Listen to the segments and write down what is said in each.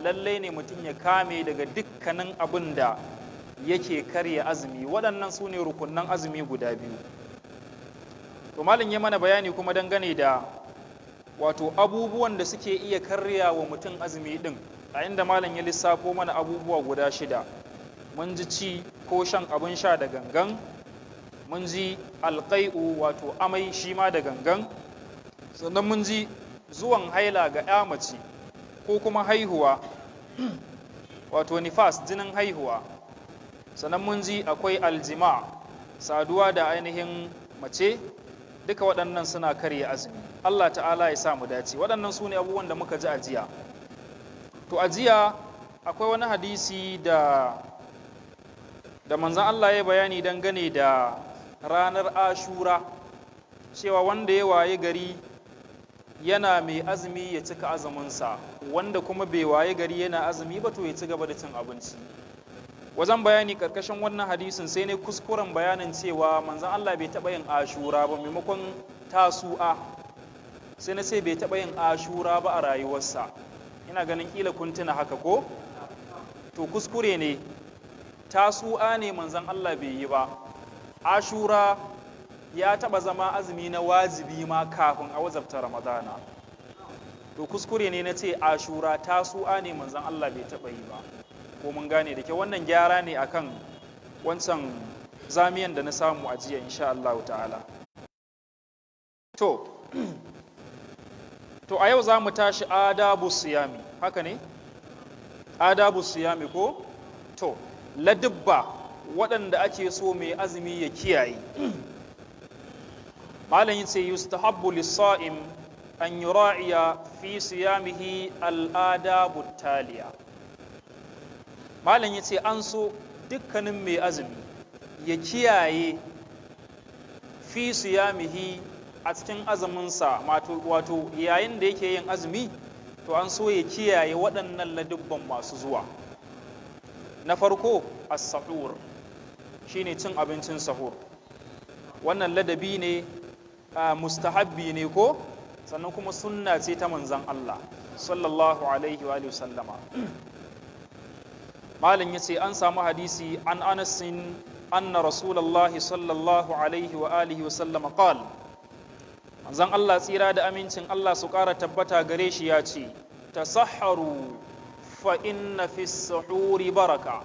lallai ne mutum ya kame daga dukkanin abin da yake karya azumi. Waɗannan su ne rukunan azumi guda biyu. To malam ya mana bayani kuma dangane da wato abubuwan da suke iya karya wa mutum azumi ɗin, a inda malam ya lissafo mana abubuwa guda 6. Mun ji ci ko shan abin sha da gangan, mun ji alƙai'u wato amai shi ma da gangan, sannan mun ji zuwan haila ga ya mace ko kuma haihuwa wato nifas, jinin haihuwa, sannan mun ji akwai aljima, saduwa da ainihin mace, duka waɗannan suna karya azumi. Allah ta'ala ya sa mu dace. Waɗannan su ne abubuwan da muka ji a jiya. To a jiya akwai wani hadisi da manzon Allah ya bayani dangane da ranar Ashura, cewa wanda ya waye gari yana mai azumi ya cika azuminsa, wanda kuma bai waye gari yana azumi ba to ya ci gaba da cin abinci. Wajen bayani karkashin wannan hadisin sai ne kuskuren bayanin cewa manzon Allah bai taɓa yin Ashura ba, maimakon Tasu'a sai na ce bai taɓa yin Ashura ba a rayuwarsa. Ina ganin kila kun tuna haka ko? To kuskure ne, Tasu'a ne manzon Allah bai yi ba. Ashura ya taɓa zama azumi na wajibi ma kafin a wajabta Ramadana. To kuskure ne na ce Ashura, Tasu'a ne manzon Allah bai taɓa yi ba. Ko mun gane da kyau? Wannan gyara ne akan wancan zamiyan da na samu a jiya insha Allah ta'ala. To a yau za mu tashi adabu siyami, haka ne? Adabu siyami ko? To, ladubba waɗanda ake so mai azumi ya kiyaye. Malam yace yustahabbu lis-sa'im an yura'iya fi siyamihi al-adabu taliya. Malam yace an so dukkanin mai azumi ya kiyaye fi siyamihi a cikin azuminsa, wato yayin da yake yin azumi, to an so ya kiyaye waɗannan ladubban masu zuwa. Na farko as-sahur, shine cin abincin sahur. Wannan ladabi ne, mustahabbi ne ko, sannan kuma sunna ce ta manzon Allah sallallahu alaihi wa sallama. Malam yace an samu hadisi an Anas anna Rasulullahi sallallahu alaihi wa alihi wa sallama qala, manzon Allah tsira da amincin Allah su ƙara tabbata gare shi ya ce, tasahharu fa inna fi suhuri baraka.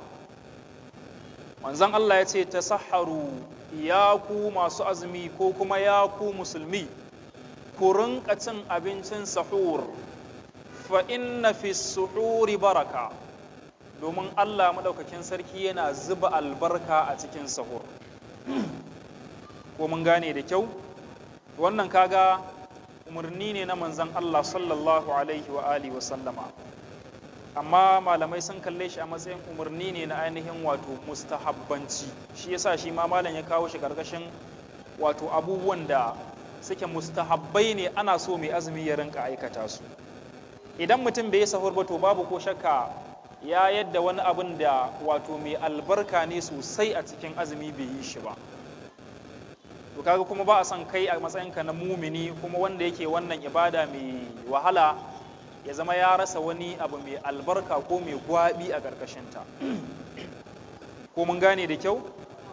Manzon Allah ya ce tasahharu, ya ku masu azumi ko kuma ya ku musulmi, ku rinka cin abincin sahur, fa inna fi suhuri baraka, domin Allah madaukakin sarki yana zuba albarka a cikin sahur. Ko mun gane da kyau? Wannan kaga umarni ne na manzon Allah sallallahu alaihi wa alihi wa sallama, amma malamai sun kalle shi a matsayin umarni ne na ainihin wato mustahabbanci. Shi yasa shi ma malam ya kawo shi karkashin wato abubuwan da suke mustahabbai ne, ana so mai azumi ya rinka aikata su. Idan mutum bai yi sahur ba to babu ko shakka ya yadda wani abin da wato mai albarka ne sosai a cikin azumi bai yi shi ba. To kaga kuma ba a son kai a matsayinka na mumini kuma wanda yake wannan ibada mai wahala ya zama ya rasa wani abu mai albarka ko mai gwabi a ƙarƙashinta. Ko mun gane da kyau?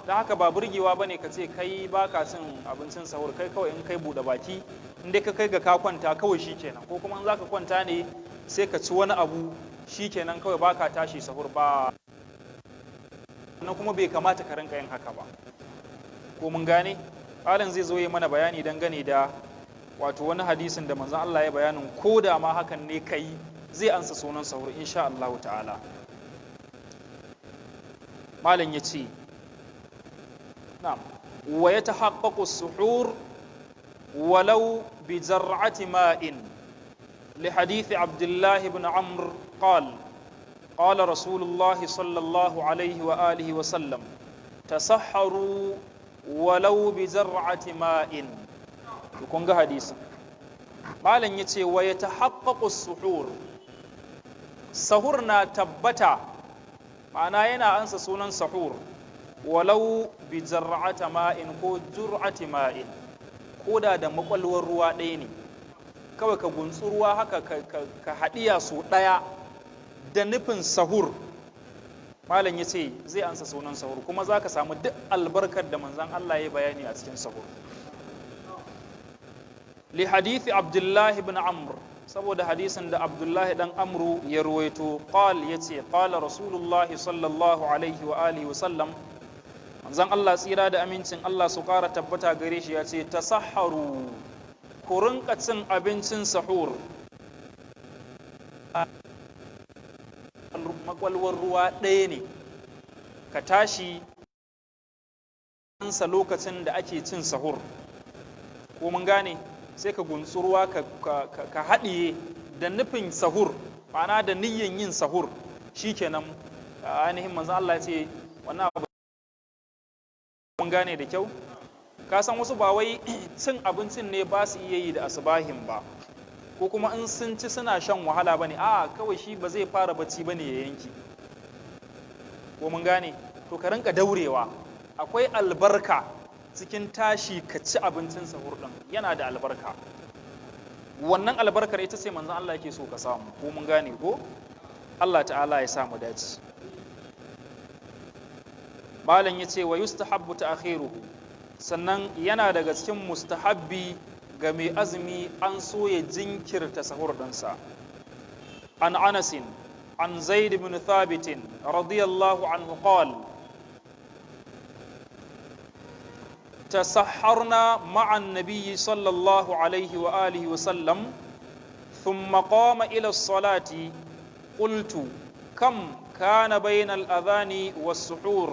Don haka ba burgewa ba ne ka ce kai ba ka cin abincin sahur, kai kawai in kai buɗe baki in dai ka kai ga ka kwanta kawai shi kenan, ko kuma in za ka kwanta ne sai ka ci wani abu shi kenan kawai ba ka tashi sahur ba. Wannan kuma bai kamata ka rinka yin haka ba. Ko mun gane? Malam zai zo yi mana bayani dangane da wato wani hadisin da manzon Allah ya bayanin ko da ma hakan ne kai zai ansa sunan sahur insha Allah ta'ala. Malam ya ce, na'am, wa yatahaqqaqu as-suhur walau bi zar'ati ma'in li hadith Abdullah ibn Amr qala qala Rasulullah sallallahu alaihi wa alihi wa sallam tasahharu walau bi zar'ati ma'in. Kun ga hadisin. Malam yace wa yatahaqqaqu as-suhur, sahur na tabbata, ma'ana yana ansa sunan sahur walau bi zar'ati ma'in ko jur'ati ma'in, koda da makwalwar ruwa ɗaya ne, kawai ka guntsu ruwa haka ka haɗiya su ɗaya da nufin sahur, malam ya ce zai ansa sunan sahur, kuma za ka samu duk albarkar da manzan Allah ya bayani a cikin sahur. Li hadithi Abdullahi bin Amr, saboda hadisin da Abdullahi dan Amru ya ruwaito, ya ce qala Rasulullahi sallallahu alaihi wa alihi wa sallam, manzan Allah tsira da amincin Allah su ƙara tabbata gare shi ya ce, tasahharu, ku rinka cin abincin sahur makwalwar ruwa ɗaya ne, ka tashi ansa lokacin da ake cin sahur, ko mun gane, sai ka gunsu ruwa ka haɗiye da nufin sahur, ma'ana da niyyan yin sahur, shikenan ainihin manzan Allah ya ce wannan abu. Mun gane da kyau, ka san wasu ba wai cin abincin ne ba su iya yi da asubahin ba, ko kuma in sun ci suna shan wahala ba ne, a kawai shi ba zai fara bacci ba ne ya yanki, ko mun gane. To ka rinka daurewa, akwai albarka cikin tashi ka ci abincin sahur ɗin, yana da albarka. Wannan albarkar ita ce manzon Allah yake so ka samu, ko mun gane ko? Allah ta'ala ya samu dace. Malam ya ce wa yustahabbu ta'khiruhu, sannan yana daga cikin mustahabbi ga mai azumi an so ya jinkirta sahur ɗinsa. An Anasin an Zaid bin Thabit radiyallahu anhu qala تسحرنا مع النبي صلى الله عليه وآله وسلم ثم قام إلى الصلاة قلت كم كان بين الأذان والسحور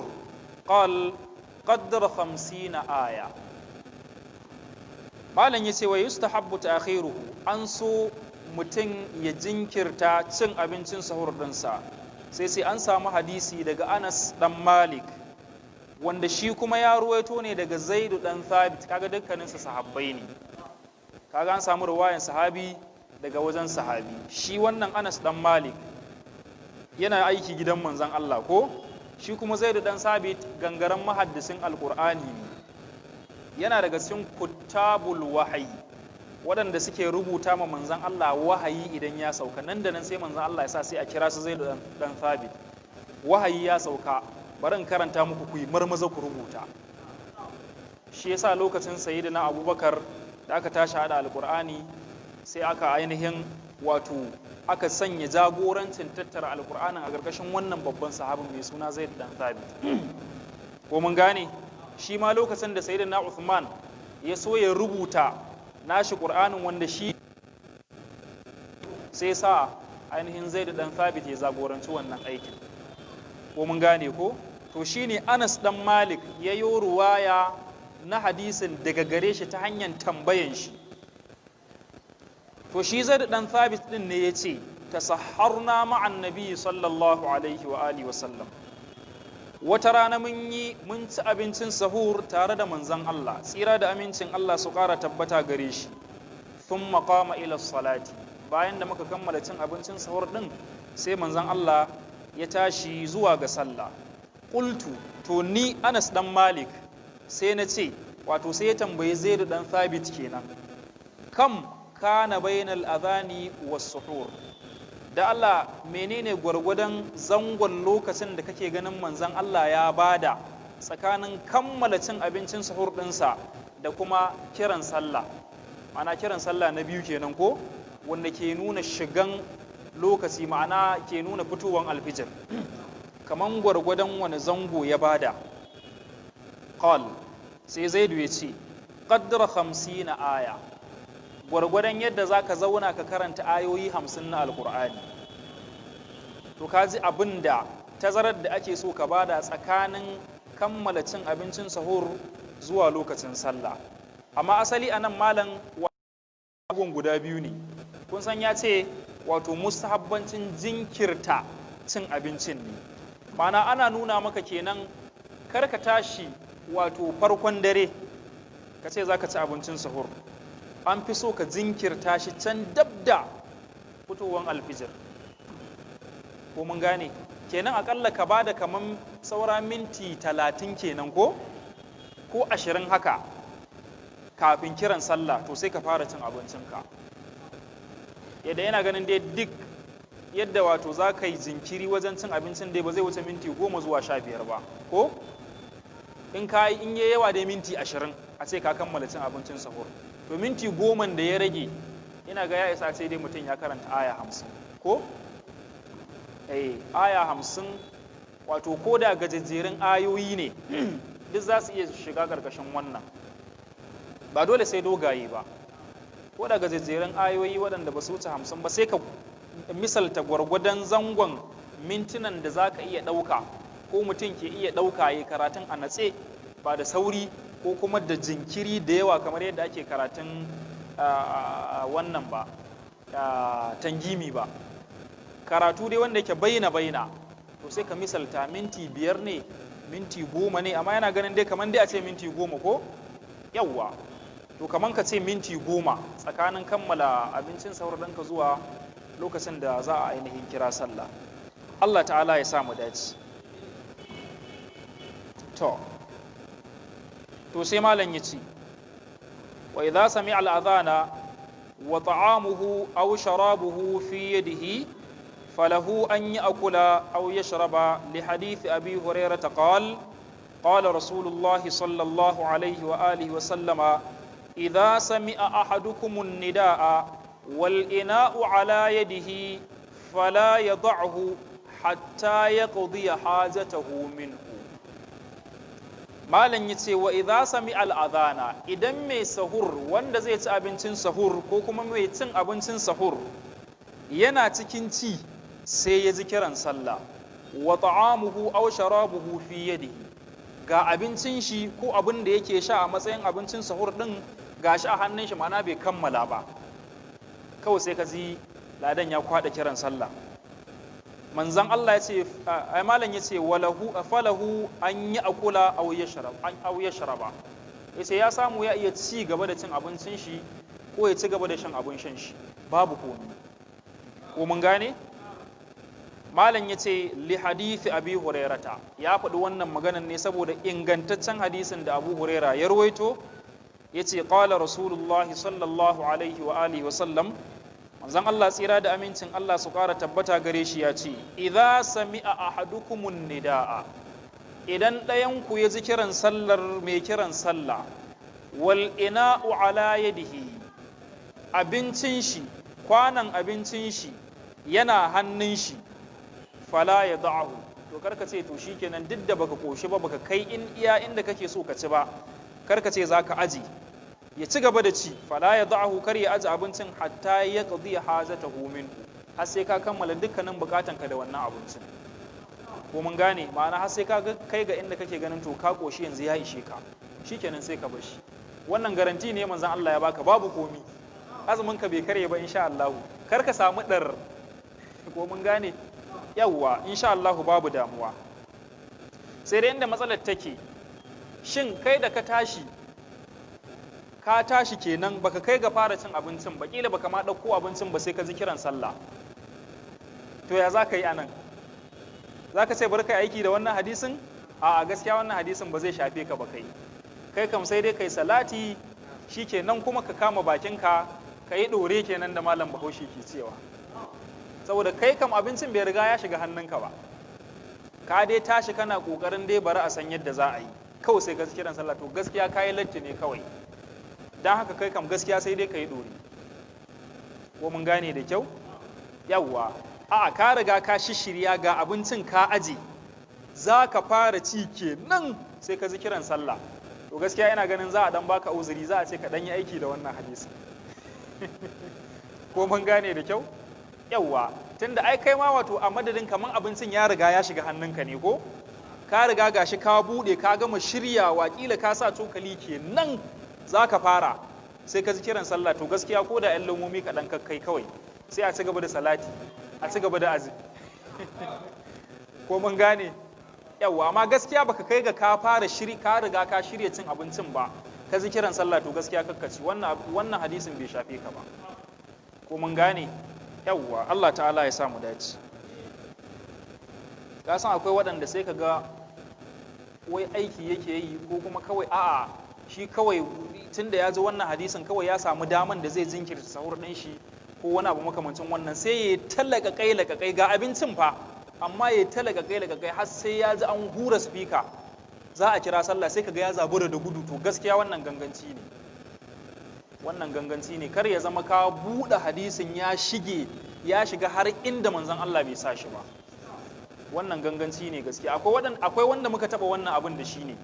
قال قدر 50 آية. malam yace wa yustahabbu ta'khiruhu, an so mutum ya jinkirta cin abincin sahur ɗinsa, sai an samu hadisi daga Anas dan Malik wanda shi kuma ya ruwaito ne daga Zaidu dan Thabit, kaga dukkaninsu sahabbai ne, kaga an samu riwayan sahabi daga wajen sahabi. Shi wannan Anas dan Malik yana aiki gidan manzon Allah ko, shi kuma Zaidu dan Thabit gangaren mahaddisin alqur'ani ne, yana daga cikin kuttabul wahayi, waɗanda suke rubuta ma manzon Allah wahayi idan ya sauka, nan da nan sai manzon Allah ya sa sai a kira su Zaidu dan Thabit, wahayi ya sauka, bari in karanta muku ku yi marmaza ku rubuta. Shi yasa lokacin sayyidina Abubakar da aka tashi hada alqur'ani, sai aka ainihin wato aka sanya jagorancin tattara alqur'anin a gargashin wannan babban sahabin mai suna Zaid dan Thabit, ko mun gane. Shi ma lokacin da sayyidina Uthman ya so ya rubuta nashi qur'anin wanda shi sai sa ainihin Zaid dan Thabit ya jagoranci wannan aikin, ko mun gane ko. To shine Anas dan Malik ya yi ruwaya na hadisin daga gare shi ta hanyar tambayan shi. To shi Zaid dan Thabit din ne yace tasahharna ma'an nabi sallallahu alaihi wa alihi wa sallam, wata rana mun ci abincin sahur tare da manzon Allah, tsira da amincin Allah su ƙara tabbata gare shi. Thumma qama ila salati, bayan da muka kammala cin abincin sahur din sai manzon Allah ya tashi zuwa ga sallah. Qultu, to ni Anas dan Malik sai na ce, wato sai ya tambayi Zaid dan Thabit kenan, kam kana bainal adhani was suhur, da Allah menene gwargwadon zangon lokacin da kake ganin manzon Allah ya bada tsakanin kammala cin abincin sahur ɗinsa da kuma kiran sallah, ma'ana kiran sallah na biyu kenan ko, wanda ke nuna shigan lokaci, ma'ana ke nuna fitowar alfijir, kaman gwargwadon wani zango ya bada. Qal, sai Zaidu ya ce qaddara 50 aya, gwargwadon yadda zaka zauna ka karanta ayoyi 50 na alqur'ani. to kaji abinda tazarar da ake so ka bada tsakanin kammala cin abincin sahur zuwa lokacin sallah. Amma asali anan malam abun guda biyu ne, kun san ya ce wato mustahabbancin jinkirta cin abincin ne, mana ana nuna maka kenan kar ka tashi wato farkon dare ka ce za ka ci abincin sahur, an fi so ka jinkirta shi can dabda fitowar alfijir, ko mun gane. Kenan akalla ka bada kaman saura minti 30 kenan ko 20 haka kafin kiran sallah, to sai ka fara cin abincinka. Yadda yana ganin dai duk yadda wato za ka yi jinkiri wajen cin abincin dai ba zai wuce minti 10 zuwa 15 ba, ko in yi yawa dai minti 20 a ce ka kammala cin abincin sahur, to minti 10 da ya rage ina ga ya isa ce dai mutum ya karanta aya 50, ko aya 50 wato ko da gajejjerun ayoyi ne duk za su iya shiga ƙarƙashin wannan, ba dole sai dogaye ba, ko da gajejjerun ayoyi waɗanda ba su wuce 50 ba sai ka misalta gwargwadon zangon mintunan da za ka iya ɗauka ko mutum ke iya ɗauka ya karatun a natse ba da sauri ko kuma da jinkiri da yawa kamar yadda ake karatun wannan ba tangimi ba, karatu dai wanda yake baina to sai ka misalta minti 5 ne minti 10 ne, amma yana ganin dai kamar dai a ce minti 10 ko yawwa, to kamar ka ce minti 10 tsakanin kammala abincin sahur ɗinka zuwa lokacin da za a ainihin kira sallah. Allah ta'ala ya samu dace. to sai malam ya ce wa idza sami'a al-adhana wa ta'amuhu aw sharabuhu fi yadihi falahu an ya'kula aw yashraba li hadith abi hurairah qala rasulullahi sallallahu alayhi wa alihi wa sallama idza sami'a ahadukum an-nidaa wal ina'u ala yadihi fala yad'hu hatta yaqdi hajatahu minhu. malam yace wa idza sami al-adhana, idan mai sahur wanda zai ci abincin sahur ko kuma mai cin abincin sahur yana cikin ci sai ya ji kiran sallah, wa ta'amuhu aw sharabuhu fi yadihi, ga abincin shi ko abin da yake sha a matsayin abincin sahur din gashi a hannun shi, ma'ana bai kammala ba, kawai sai ka ji ladan ya kwada kiran sallah. manzan Allah ya ce ai malam ya ce falahu an yi akula aw yashraba, yace ya samu ya iya ci gaba da cin abincin shi ko ya ci gaba da shan abin shan shi babu komai, ko mun gane. malam ya ce li hadisi abi hurairata, ya faɗi wannan maganan ne saboda ingantaccen hadisin da abu huraira ya rawaito, yace qala rasulullahi sallallahu alaihi wa alihi wa sallam, manzon Allah tsira da amincin Allah su ƙara tabbata gare shi ya ce idza sami'a ahadukumun nidaa, idan ɗayan ku ya ji kiran sallar mai kiran sallah, wal ina'u ala yadihi, abincin shi kwanan abincin shi yana hannun shi, fala ya da'ahu, to karka ce to shikenan duk da baka koshi ba baka kai iya inda kake so ka ci ba, karka ce zaka aji, ya ci gaba da ci, fala ya da'ahu, kar ya aji abincin hatta ya qadi hajatahu minhu, har sai ka kammala dukkanin bukatanka da wannan abincin, ko mun gane. ma'ana har sai ka kai ga inda kake ganin to ka koshi yanzu ya ishe ka, shikenan sai ka bar shi. wannan garanti ne manzon Allah ya baka, babu komi, azumin ka bai karye ba insha Allah, kar ka samu dar, ko mun gane. yawwa insha Allah babu damuwa. sai dai inda matsalar take, shin kai da ka tashi kenan baka kai ga fara cin abincin ba, kila baka ma dauko abincin ba sai ka ji kiran sallah, to ya zaka yi anan? zaka ce bari kai aiki da wannan hadisin? a gaskiya wannan hadisin ba zai shafe ka ba, kai kam sai dai kai salati shikenan, kuma ka kama bakinka ka yi dore kenan da malam Bahaushe ke cewa, saboda kai kam abincin bai riga ya shiga hannunka ba, ka dai tashi kana kokarin dai bari a san yadda za a yi, kawai sai ka ji kiran sallah, to gaskiya kayi latti ne kawai, don haka kai kam gaskiya sai dai ka yi ɗori, ko mun gane da kyau. yawwa ka riga ka shishirya ga abincin ka aje, za ka fara ci kenan sai ka ji kiran sallah, to gaskiya ina ganin za a dan baka uzuri, za a ce ka dan yi aiki da wannan hadisi ko mun gane da kyau. yawwa tunda ai kai ma wato a madadin kaman abincin ya riga ya shiga hannunka ne, ko ka riga gashi ka bude ka gama shiryawa, kila ka sa cokali kenan za ka fara, sai ka ji kiran sallah, to gaskiya ko da ‘yan lamomi kaɗan kakkai kawai sai a ci gaba da salati, a ci gaba da azumi ko mun gane. yawwa amma gaskiya baka kai ga ka fara ka riga ka shirya cin abincin ba, ka ji kiran sallah, to gaskiya kakkaci, wannan hadisin bai shafe ka ba, ko mun gane. yawwa Allah ta'ala ya samu dace. ka san akwai waɗanda sai ka ga wai aiki yake yi, ko kuma kawai shi kawai tun da ya ji wannan hadisin kawai ya samu daman da zai jinkirta sahur ɗin shi ko wani abu makamancin wannan, sai ya talaka kai ga abincin fa, amma ya talaka kai har sai ya ji an hura speaker za a kira sallah, sai kaga ya zabura da gudu. To gaskiya wannan ganganci ne, kar ya zama ka buɗe hadisin ya shiga har inda manzon Allah bai sa shi ba. Wannan ganganci ne gaskiya. Akwai wanda muka taba wannan abin da shi ne,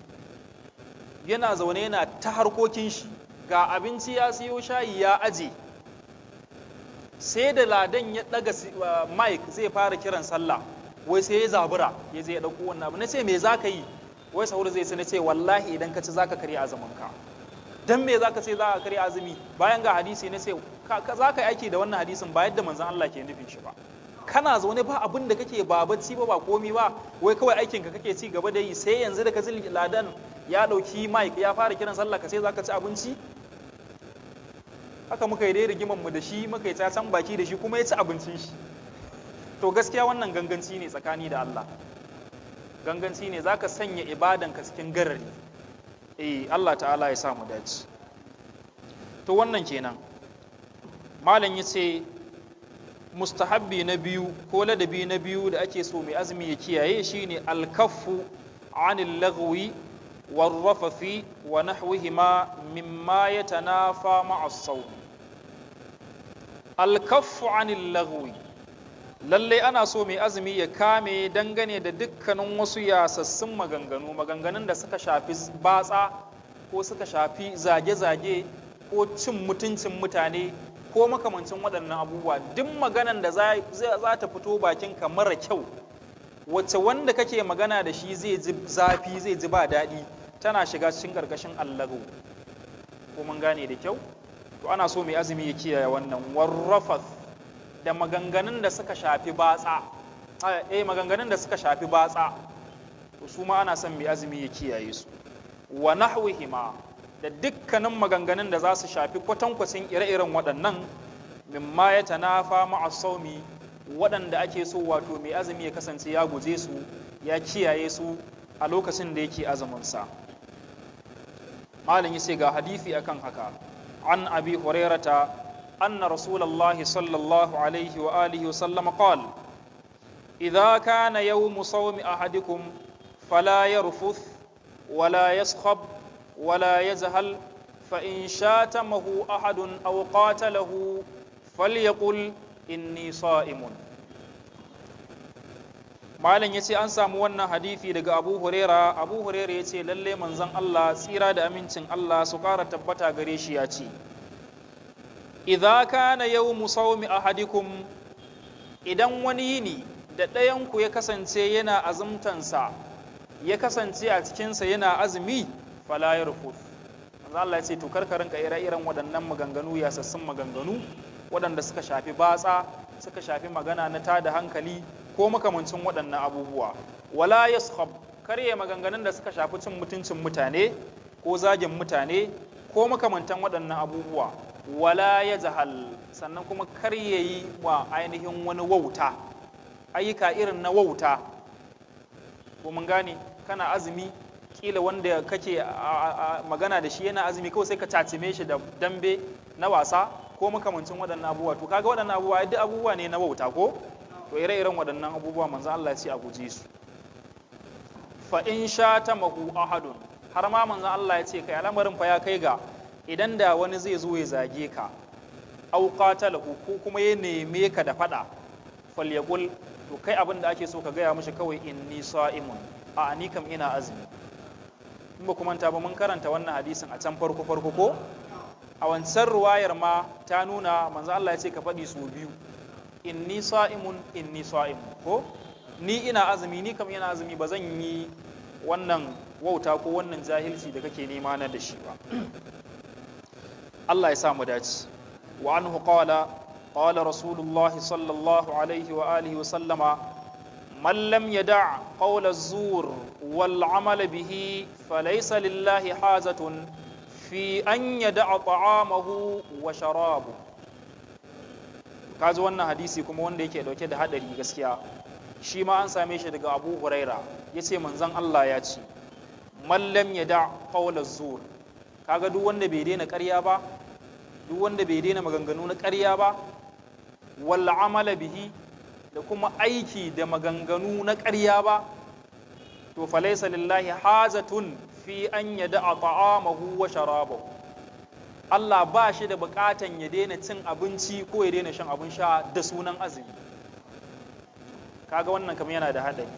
yana zaune yana ta harkokin shi, ga abinci ya siyo shayi ya aje, sai da ladan ya daga mic zai fara kiran sallah, wai sai ya zabura ya je ya dauko wannan abu. Nace me zaka yi? Wai sahur zai ce. Nace wallahi idan ka ci zaka karya azumin ka. Dan me zaka ce za ka karya azumi bayan ga hadisi? Nace za ka yi aiki da wannan hadisin ba yadda manzon Allah ke nufin shi ba. Kana zaune ba abin da kake, ba bacci ba komi ba, wai kawai aikin ka kake ci gaba da yi, sai yanzu da ka ji ladan ya dauki mic ya fara kiran sallah ka sai zaka ci abinci? Haka muka yi dai rigiman mu da shi, muka yi cacan baki da shi, kuma ya ci abincin shi. To gaskiya wannan ganganci ne tsakani da Allah, ganganci ne, zaka sanya ibadan ka cikin garari. Allah ta'ala ya sa mu dace. To wannan kenan. Malam yace mustahabbi na biyu ko ladabi na biyu da ake so mai azumi ya kiyaye shine alkaffu anil lagwi war rafathi wa nahwihima mimma yatanafa ma'a sawm. Alkaffu anil lagwi, lalle ana so mai azumi ya kame dangane da dukkanin wasu yasassun maganganun da suka shafi batsa ko suka shafi zage-zage ko cin mutuncin mutane ko makamancin waɗannan abubuwa. Duk maganan da za ta fito bakinka mara kyau, wacce wanda kake magana da shi zai ji zafi, zai ji ba daɗi, tana shiga cikin ƙarƙashin allagu. Ko mun gane da kyau? To ana so mai azumi ya kiyaye wannan. Warrafath, da maganganun da suka shafi batsa, maganganun da suka shafi batsa, to su ma ana son mai azumi ya kiyaye su. Wa nahwihima, da dukkanin maganganun da za su shafi kwatankwacin ire-iren waɗannan, mimma ya tanafa ma'a saumi, waɗanda ake so wato mai azumi ya kasance ya guje su, ya kiyaye su a lokacin da yake azuminsa. Malam yace ga hadisi akan haka. An Abi Hurairata anna Rasulullahi sallallahu alaihi wa alihi wa sallam qala: idza kana yawmu sawmi ahadikum fala yarfuth wala yaskhab ولا يزهل فإن شاتمه أحد أو قاتله فليقل إني صائم. Malam ya ce an samu wannan hadisi daga Abu Huraira ya ce lalle manzon Allah tsira da amincin Allah su ƙara tabbata gare shi ya ce, idza kana yawmu sawmi ahadikum, idan wani yini da ɗayanku ya kasance yana azumtansa, ya kasance a cikinsa yana azumi, fala yarfuth. Manzo Allah ya ce to karkarin ka ire-iren waɗannan maganganu, yasassun maganganu waɗanda suka shafi batsa, suka shafi magana na tada hankali ko makamancin waɗannan abubuwa. Wala yaskhab, karye maganganun da suka shafi cin mutuncin mutane ko zagin mutane ko makamantan waɗannan abubuwa. Wala yajhal, sannan kuma karye yi wa ainihin wani wauta, ayyuka irin na wauta. Ko mun gane, kana azumi, kila wanda kake magana da shi yana azumi, kawai sai ka cacime shi da dambe na wasa ko makamancin waɗannan abubuwa. To kaga waɗannan abubuwa duk abubuwa ne na wauta ko? To ire-iren waɗannan abubuwa manzo Allah ya ce a guje su. Fa in shatamahu ahadun, har ma manzo Allah ya ce kai al'amarin fa ya kai ga idan da wani zai zo ya zage ka, aw qatalahu, ko kuma ya neme ka da fada, falyaqul, to kai abin da ake so ka gaya mishi kawai inni sa'imun, a ni kam ina azumi. In ba kuma ta ba mun karanta wannan hadisin a can farko ko a wancan ruwayar ma ta nuna manzo Allah ya ce ka faɗi su biyu, inni sa'imun ko ni ina azumi, ni kam ina azumi, ba zan yi wannan wauta ko wannan jahilci da kake nema na da shi ba. Allah ya sa mu dace. Wa anhu qala rasulullah sallallahu alaihi wa alihi wa sallama man lam yada' qawla az-zur wal 'amala bihi falaysa lillahi hajatun fi an yada'a ta'amahu wa sharabu. Kaji wannan hadisi kuma wanda yake dauke da hadari gaskiya, shi ma an same shi daga Abu Huraira, yace manzon Allah ya ce man lam yada' qawla az-zur, kaga duk wanda bai daina ƙarya ba, duk wanda bai daina maganganu na ƙarya ba, wal amala bihi da kuma aiki da maganganu na ƙarya ba, to falaysa lillahi hajatun fi an yada'a ta'amahu wa sharabahu. Allah ba shi da buƙatan ya daina cin abinci ko ya daina shan abin sha da sunan azumi. Kaga wannan kam yana da haɗari.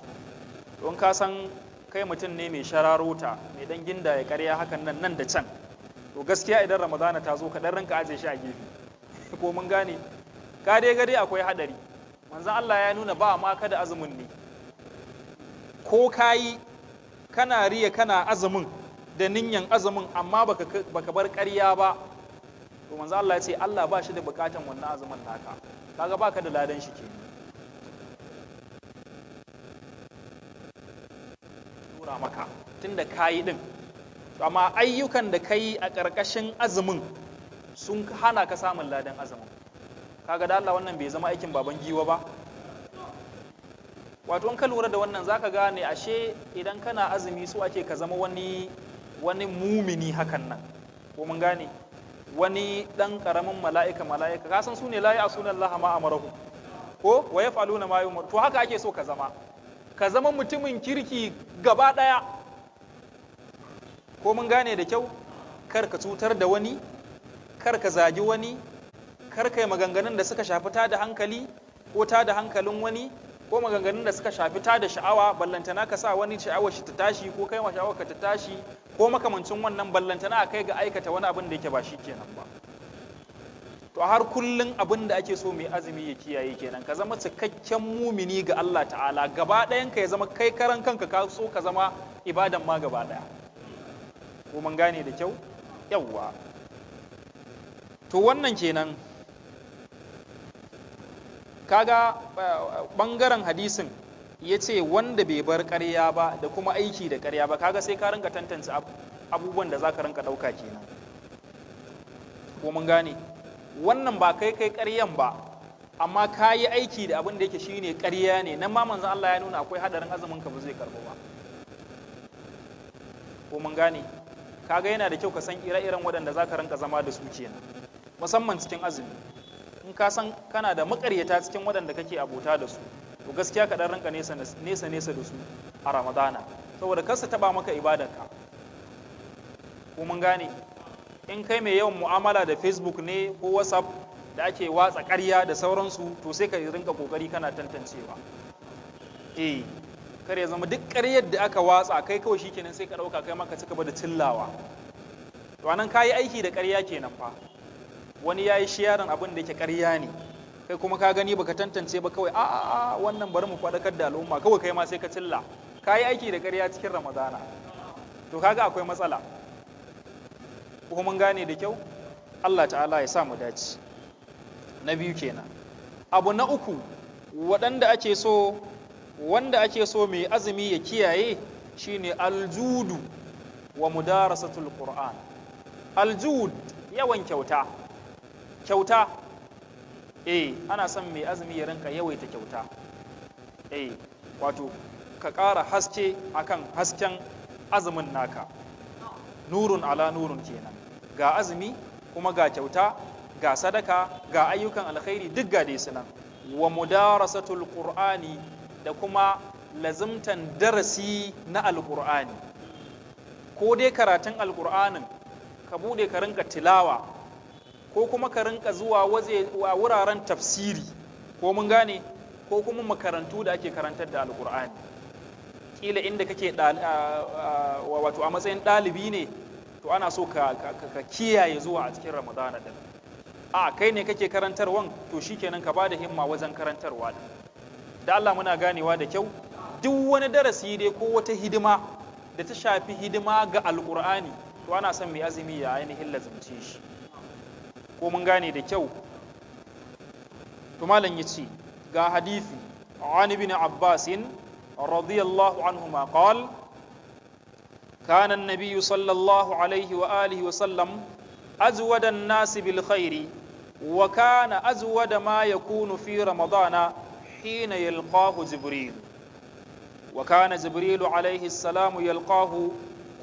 Don ka san kai mutum ne mai shararota, mai dan ginda ya ƙarya hakan nan da can, to gaskiya idan Ramadana ta zo ka dan ranka aje shi a gefe ko mun gane, ka dai gade akwai haɗari. Manzon Allah ya nuna ba ma kada azumin ne, ko kayi kana riya kana azumin da ninyan azumin amma baka bar ƙarya ba, to manzon Allah ya ce Allah ba shi da bukatan wannan azumin naka, kaga baka da ladan shi kenan. Tura maka tunda kayi din, amma ayyukan da kayi a ƙarƙashin azumin sun hana ka samun ladan azumin. Kaga da Allah wannan bai zama aikin baban giwa ba. Wato in ka lura da wannan zaka gane ashe idan kana azumi so ake ka zama wani mumini hakan nan, ko mun gane, wani dan karamin mala'ika ka san su ne la ya'suna Allah ma amarahu ko wa yaf'aluna ma yumar, to haka ake so ka zama mutumin kirki gaba daya, ko mun gane da kyau. Kar ka cutar da wani, kar ka zagi wani, kar ka yi maganganun da suka shafi tada hankali ko tada hankalin wani, ko maganganun da suka shafi tada sha'awa, ballantana ka sa wani sha'awar shi ta tashi ko kai ma sha'awar ka ta tashi ko makamancin wannan, ballantana a kai ga aikata wani abin da yake ba shi kenan ba. To har kullun abin da ake so mai azumi ya kiyaye kenan, ka zama cikakken mumini ga Allah ta'ala, gaba ɗayan ka ya zama kai karan kanka ka so ka zama ibadan ma gaba ɗaya, ko mun gane da kyau. Yawwa, to wannan kenan. Kaga bangaren hadisin ya ce wanda bai bar ƙarya ba da kuma aiki da ƙarya ba, kaga sai ka rinka tantance abubuwan da za ka rinka ɗauka kenan, ko mun gane. Wannan ba kai ƙaryan ba, amma ka yi aiki da abin da yake shine ƙarya ne, nan ma manzon Allah ya nuna akwai hadarin azumin ka ba zai karɓu ba, ko mun gane. Kaga yana da kyau ka san ire-iren waɗanda za ka rinka zama da su kenan, musamman cikin azumi. In ka san kana da makaryata cikin waɗanda kake abota da su, to gaskiya ka dan ranka nesa da su a Ramadana, saboda kar su taba maka ibadarka, ko mun gane. In kai mai yawan mu'amala da Facebook ne ko WhatsApp da ake watsa ƙarya da sauransu, to sai ka rinka kokari kana tantancewa. Kar ya zama duk ƙaryar da aka watsa kai kawai shikenan sai ka ɗauka kai maka cika da cillawa, to anan kayi aiki da ƙarya kenan fa. Wani ya yi shiyarin abin da yake ƙarya ne, kai kuma ka gani baka tantance ba, kawai a wannan bari mu faɗakar da al'umma, kawai kai ma sai ka cilla, ka yi aiki da ƙarya cikin Ramadana, to kaga akwai matsala, ko mun gane da kyau. Allah ta'ala ya sa mu dace. Na biyu kenan. Abu na uku wanda ake so mai azumi ya kiyaye shine aljudu wa mudarasatul Qur'an. Aljud, yawan kyauta. Ana son mai azumi ya rinka yawaita kyauta. Wato ka ƙara haske akan hasken azumin naka, nurun ala nurun kenan. Ga azumi kuma ga kyauta, ga sadaka, ga ayyukan alkhairi, duk ga dai sunan. Wa mudarasatul Qur'ani, da kuma lazimtan darasi na alqur'ani, ko dai karatun alqur'anin ka bude ka rinka tilawa, ko kuma ka rinka zuwa wuraren tafsiri, ko mun gane, ko kuma makarantu da ake karantar da alkur'ani. Kila inda kake wato a matsayin ɗalibi ne, to ana so ka kiyaye zuwa a cikin Ramadana din. Kai ne kake karantarwan, to shikenan ka bada himma wajen karantarwa din. Da Allah muna ganewa da kyau. Duk wani darasi dai ko wata hidima da ta shafi hidima ga alkur'ani, to ana son mai azumi ya ainihin lazumce shi, ko mun gane da kyau. To malam yace ga hadisi an ibn Abbas radiyallahu anhuma qala kana an-nabiy sallallahu alayhi wa alihi wa sallam azwada an-nas bil khairi wa kana azwada ma yakunu fi ramadana hina yalqahu jibril wa kana jibril alayhi salam yalqahu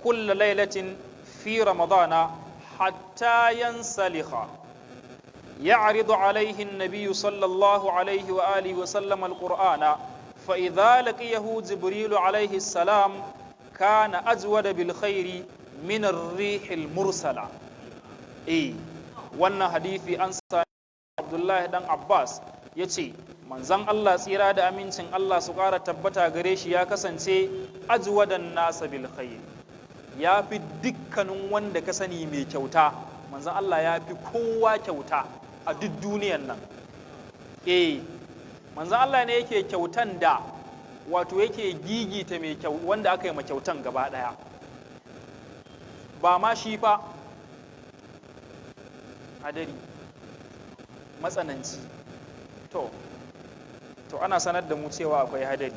kull laylatin fi ramadana hatta yansalikha يعرض عليه النبي صلى الله عليه وآله وسلم القرآن فإذا لقيه جبريل عليه السلام كان أجود بالخير من الريح المرسلة. wannan hadisi an sa Abdullahi dan Abbas yace manzon Allah tsira da amincin Allah su ƙara tabbata gare shi ya kasance ajwadan nasa bil khair, ya fi dukkanin wanda ka sani mai kyauta. Manzon Allah ya fi kowa kyauta a duk duniyan nan. Manzon Allah ne yake kyautan da wato yake gigita mai kyau wanda aka yi ma kyautan gaba daya, ba ma shi fa hadari matsananci. To ana sanar da mu cewa akwai hadari.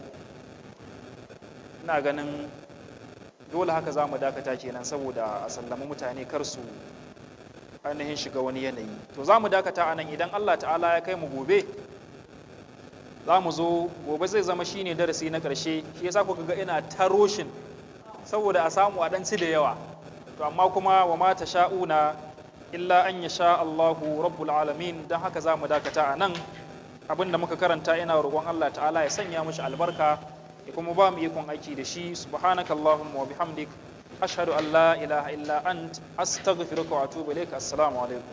Ina ganin dole haka za mu dakata kenan saboda a sallami mutane kar su ainihin shiga wani yanayi. To za mu dakata a nan, idan Allah ta'ala ya kai mu gobe za mu zo. Gobe zai zama shine darasi na ƙarshe, shi yasa kuka ga ina taroshin saboda a samu a ɗanci da yawa. To amma kuma wa ma sha'una illa an yasha Allahu rabbul alamin. Dan haka za mu dakata a nan. Abinda muka karanta ina roƙon Allah ta'ala ya sanya mishi albarka ya kuma ba mu ikon aiki da shi. Subhanakallahumma wa bihamdik ashhadu an la ilaha illa ant astaghfiruka wa atubu ilaik. Assalamu alaikum.